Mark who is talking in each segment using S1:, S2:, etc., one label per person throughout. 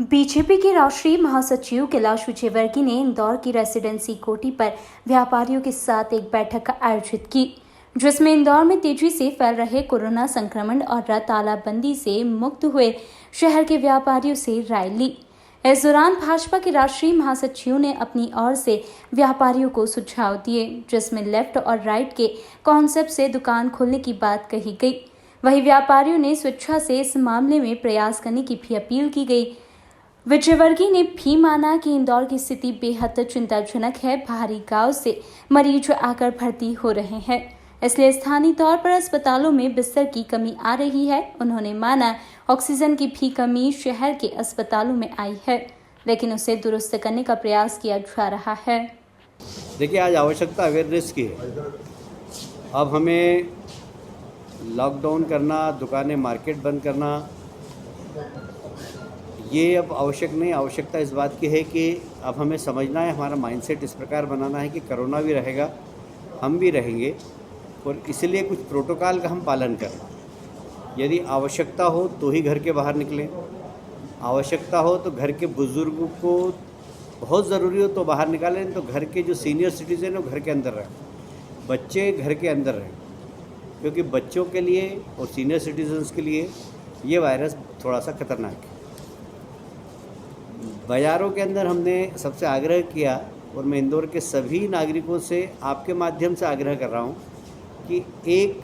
S1: BJP के राष्ट्रीय महासचिव कैलाश विजयवर्गीय ने इंदौर की रेसिडेंसी कोठी पर व्यापारियों के साथ एक बैठक का आयोजित की, जिसमें इंदौर में तेजी से फैल रहे कोरोना संक्रमण और तालाबंदी से मुक्त हुए शहर के व्यापारियों से राय ली। इस दौरान भाजपा के राष्ट्रीय महासचिव ने अपनी ओर से व्यापारियों को सुझाव दिए, जिसमें लेफ्ट और राइट के कॉन्सेप्ट से दुकान खोलने की बात कही गई। वहीं व्यापारियों ने स्वेच्छा से इस मामले में प्रयास करने की भी अपील की गई। विजयवर्गीय ने भी माना कि इंदौर की स्थिति बेहद चिंताजनक है। बाहरी गांव से मरीज आकर भर्ती हो रहे हैं, इसलिए स्थानीय तौर पर अस्पतालों में बिस्तर की कमी आ रही है। उन्होंने माना ऑक्सीजन की भी कमी शहर के अस्पतालों में आई है, लेकिन उसे दुरुस्त करने का प्रयास किया जा रहा है।
S2: देखिए, आज आवश्यकता अवेयरनेस की है। अब हमें लॉकडाउन करना, दुकानें मार्केट बंद करना, ये अब आवश्यक नहीं। आवश्यकता इस बात की है कि अब हमें समझना है, हमारा माइंडसेट इस प्रकार बनाना है कि कोरोना भी रहेगा, हम भी रहेंगे, और इसलिए कुछ प्रोटोकॉल का हम पालन करें। यदि आवश्यकता हो तो ही घर के बाहर निकलें, आवश्यकता हो तो घर के बुज़ुर्गों को बहुत ज़रूरी हो तो बाहर निकालें, तो घर के जो सीनियर सिटीज़न हो घर के अंदर रहें, बच्चे घर के अंदर रहें, क्योंकि बच्चों के लिए और सीनियर सिटीजन्स के लिए ये वायरस थोड़ा सा खतरनाक है। बाज़ारों के अंदर हमने सबसे आग्रह किया, और मैं इंदौर के सभी नागरिकों से आपके माध्यम से आग्रह कर रहा हूँ कि एक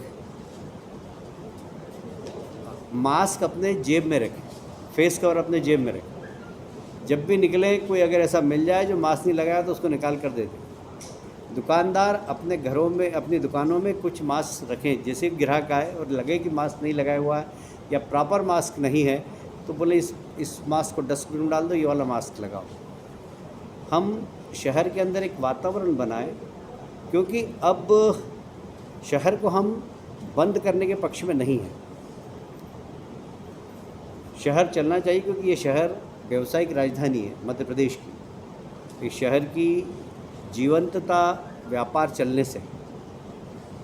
S2: मास्क अपने जेब में रखें, फेस कवर अपने जेब में रखें। जब भी निकले, कोई अगर ऐसा मिल जाए जो मास्क नहीं लगाया तो उसको निकाल कर दे दें। दुकानदार अपने घरों में, अपनी दुकानों में कुछ मास्क रखें। जैसे ग्राहक आए और लगे कि मास्क नहीं लगाया हुआ है या प्रॉपर मास्क नहीं है, तो बोले इस मास्क को डस्टबिन में डाल दो, ये वाला मास्क लगाओ। हम शहर के अंदर एक वातावरण बनाएं, क्योंकि अब शहर को हम बंद करने के पक्ष में नहीं हैं। शहर चलना चाहिए, क्योंकि ये शहर व्यावसायिक राजधानी है मध्य प्रदेश की। इस शहर की जीवंतता व्यापार चलने से,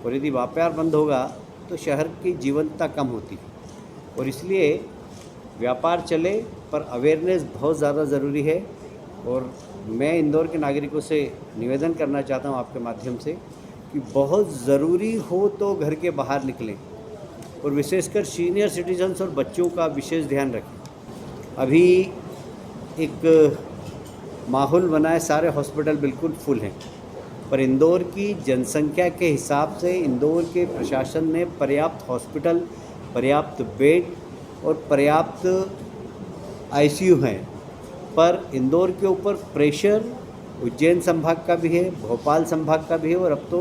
S2: और यदि व्यापार बंद होगा तो शहर की जीवंतता कम होती है। और इसलिए व्यापार चले, पर अवेयरनेस बहुत ज़्यादा ज़रूरी है। और मैं इंदौर के नागरिकों से निवेदन करना चाहता हूं आपके माध्यम से कि बहुत ज़रूरी हो तो घर के बाहर निकलें, और विशेषकर सीनियर सिटीजन्स और बच्चों का विशेष ध्यान रखें। अभी एक माहौल बना है, सारे हॉस्पिटल बिल्कुल फुल हैं, पर इंदौर की जनसंख्या के हिसाब से इंदौर के प्रशासन ने पर्याप्त हॉस्पिटल, पर्याप्त बेड और पर्याप्त आईसीयू हैं। पर इंदौर के ऊपर प्रेशर उज्जैन संभाग का भी है, भोपाल संभाग का भी है, और अब तो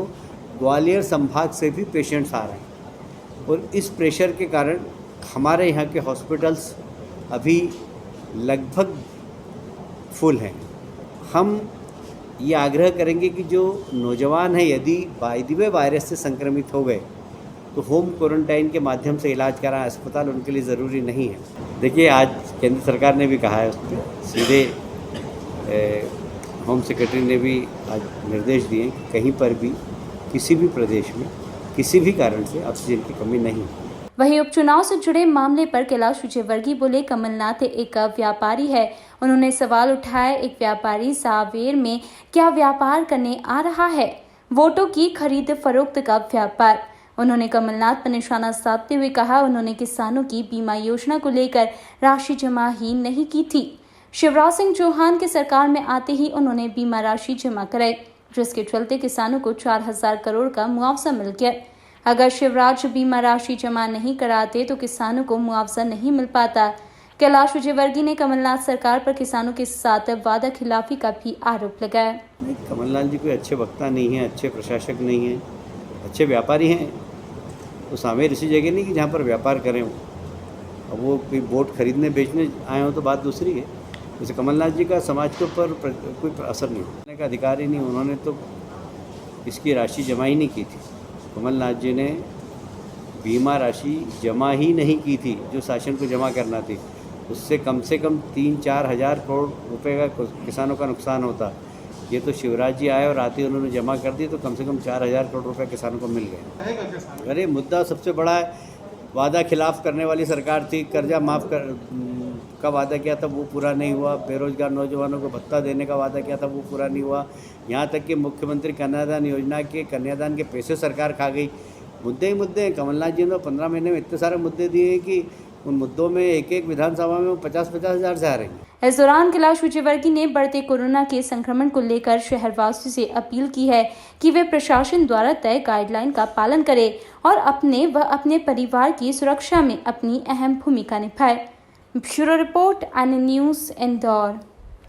S2: ग्वालियर संभाग से भी पेशेंट्स आ रहे हैं। और इस प्रेशर के कारण हमारे यहाँ के हॉस्पिटल्स अभी लगभग फुल हैं। हम ये आग्रह करेंगे कि जो नौजवान हैं, यदि बाय द वे वायरस से संक्रमित हो गए तो होम क्वारंटाइन के माध्यम से इलाज कराएं, अस्पताल उनके लिए ज़रूरी नहीं है। देखिए, आज केंद्र सरकार ने भी कहा है, उस पर सीधे होम सेक्रेटरी ने भी आज निर्देश दिए कि कहीं पर भी किसी भी प्रदेश में किसी भी कारण से ऑक्सीजन की कमी नहीं है।
S1: वहीं उपचुनाव से जुड़े मामले पर कैलाश विजयवर्गीय बोले, कमलनाथ एक व्यापारी है। उन्होंने सवाल उठाया, एक व्यापारी सावेर में क्या व्यापार करने आ रहा है? वोटों की खरीद फरोख्त का व्यापार। उन्होंने कमलनाथ पर निशाना साधते हुए कहा, उन्होंने किसानों की बीमा योजना को लेकर राशि जमा ही नहीं की थी। शिवराज सिंह चौहान के सरकार में आते ही उन्होंने बीमा राशि जमा कराई, जिसके चलते किसानों को 4,000 करोड़ का मुआवजा मिल गया। अगर शिवराज बीमा राशि जमा नहीं कराते तो किसानों को मुआवजा नहीं मिल पाता। कैलाश विजयवर्गीय ने कमलनाथ सरकार पर किसानों के साथ वादा खिलाफी का भी आरोप लगाया।
S2: कमलनाथ जी कोई अच्छे वक्ता नहीं है, अच्छे प्रशासक नहीं है, अच्छे व्यापारी हैं। तो सामेर इसी जगह नहीं कि जहाँ पर व्यापार करें वो। अब वो कोई वोट खरीदने बेचने आए हो तो बात दूसरी है। जैसे कमलनाथ जी का समाज के ऊपर कोई असर नहीं होने का अधिकार ही नहीं। उन्होंने तो इसकी राशि जमा ही नहीं की थी। कमलनाथ जी ने बीमा राशि जमा ही नहीं की थी, जो शासन को जमा करना थी। उससे कम से कम 3-4 हज़ार करोड़ रुपए का किसानों का नुकसान होता। ये तो शिवराज जी आए और आते ही उन्होंने जमा कर दी, तो कम से कम 4,000 करोड़ रुपए किसानों को मिल गए। अरे मुद्दा सबसे बड़ा है, वादा खिलाफ करने वाली सरकार थी, कर्जा माफ़ का वादा किया था वो पूरा नहीं हुआ, बेरोजगार नौजवानों को भत्ता देने का वादा किया था वो पूरा नहीं हुआ, यहाँ तक कि मुख्यमंत्री कन्यादान योजना के कन्यादान के पैसे सरकार खा गई। मुद्दे ही मुद्दे हैं। कमलनाथ जी ने 15 महीने में इतने सारे मुद्दे दिए हैं कि उन मुद्दों में एक एक विधानसभा में 50-50 हज़ार से आ रही हैं।
S1: इस दौरान कैलाश विजयवर्गीय ने बढ़ते कोरोना के संक्रमण को लेकर शहरवासियों से अपील की है कि वे प्रशासन द्वारा तय गाइडलाइन का पालन करें और अपने व अपने परिवार की सुरक्षा में अपनी अहम भूमिका निभाएं। Bureau report, N news, Indore.